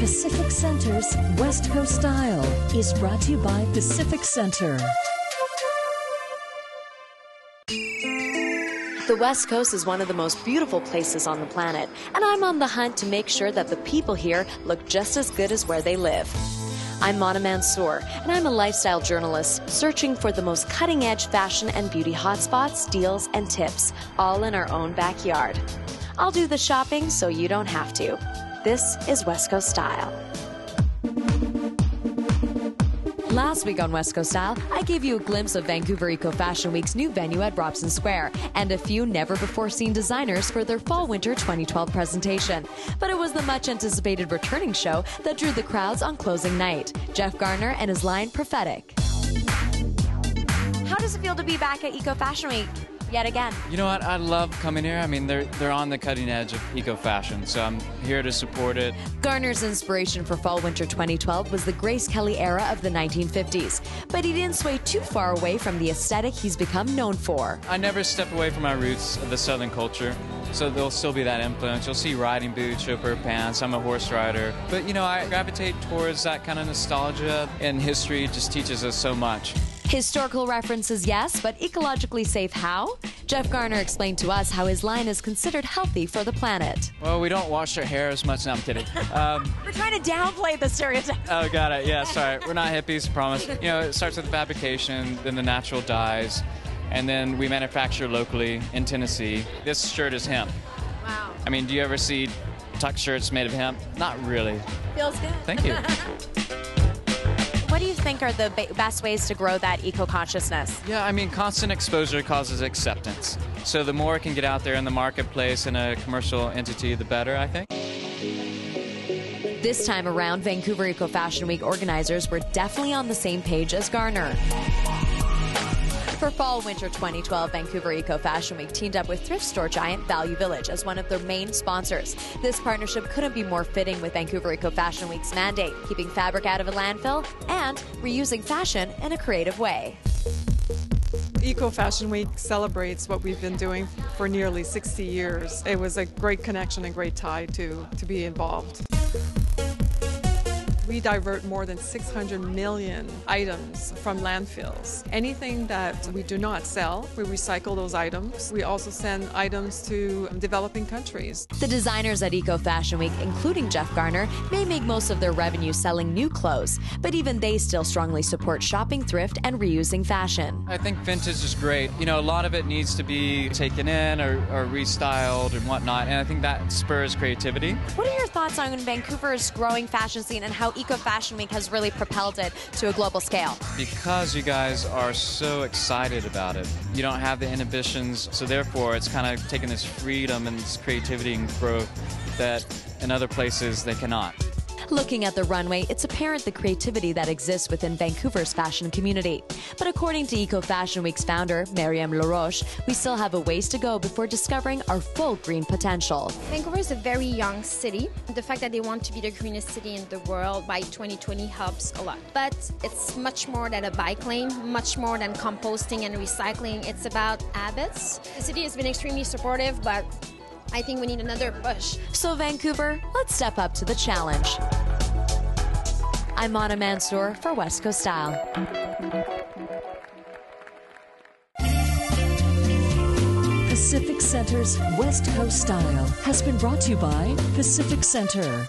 Pacific Center's West Coast Style is brought to you by Pacific Center. The West Coast is one of the most beautiful places on the planet, and I'm on the hunt to make sure that the people here look just as good as where they live. I'm Mana Mansour, and I'm a lifestyle journalist searching for the most cutting-edge fashion and beauty hotspots, deals, and tips, all in our own backyard. I'll do the shopping so you don't have to. This is West Coast Style. Last week on West Coast Style, I gave you a glimpse of Vancouver Eco Fashion Week's new venue at Robson Square and a few never-before-seen designers for their Fall-Winter 2012 presentation. But it was the much-anticipated returning show that drew the crowds on closing night. Jeff Garner and his line Prophetik. How does it feel to be back at Eco Fashion Week? Yet again. You know what? I love coming here. I mean, they're on the cutting edge of eco-fashion, so I'm here to support it. Garner's inspiration for Fall-Winter 2012 was the Grace Kelly era of the 1950s, but he didn't sway too far away from the aesthetic he's become known for. I never step away from my roots of the Southern culture, so there'll still be that influence. You'll see riding boots, chauffeur pants. I'm a horse rider. But, you know, I gravitate towards that kind of nostalgia, and history just teaches us so much. Historical references, yes, but ecologically safe how? Jeff Garner explained to us how his line is considered healthy for the planet. Well, we don't wash our hair as much. No, I'm kidding. We're trying to downplay the stereotype. Oh, got it. Yeah, sorry. We're not hippies, promise. You know, it starts with fabrication, then the natural dyes, and then we manufacture locally in Tennessee. This shirt is hemp. Wow. I mean, do you ever see tuck shirts made of hemp? Not really. Feels good. Thank you. What do you think are the best ways to grow that eco-consciousness? Yeah, I mean, constant exposure causes acceptance. So the more it can get out there in the marketplace in a commercial entity, the better, I think. This time around, Vancouver Eco Fashion Week organizers were definitely on the same page as Garner. For Fall-Winter 2012, Vancouver Eco Fashion Week teamed up with thrift store giant Value Village as one of their main sponsors. This partnership couldn't be more fitting with Vancouver Eco Fashion Week's mandate, keeping fabric out of a landfill and reusing fashion in a creative way. Eco Fashion Week celebrates what we've been doing for nearly 60 years. It was a great connection and great tie to be involved. We divert more than 600 million items from landfills. Anything that we do not sell, we recycle those items. We also send items to developing countries. The designers at Eco Fashion Week, including Jeff Garner, may make most of their revenue selling new clothes, but even they still strongly support shopping thrift and reusing fashion. I think vintage is great. You know, a lot of it needs to be taken in or restyled and whatnot, and I think that spurs creativity. What are your thoughts on Vancouver's growing fashion scene and how Eco Fashion Week has really propelled it to a global scale? Because you guys are so excited about it, you don't have the inhibitions, so therefore it's kind of taking this freedom and this creativity and growth that in other places they cannot. Looking at the runway, it's apparent the creativity that exists within Vancouver's fashion community. But according to Eco Fashion Week's founder, Mariam Laroche, we still have a ways to go before discovering our full green potential. Vancouver is a very young city. The fact that they want to be the greenest city in the world by 2020 helps a lot. But it's much more than a bike lane, much more than composting and recycling. It's about habits. The city has been extremely supportive, but I think we need another push. So Vancouver, let's step up to the challenge. I'm Mana Mansour for West Coast Style. Pacific Center's West Coast Style has been brought to you by Pacific Center.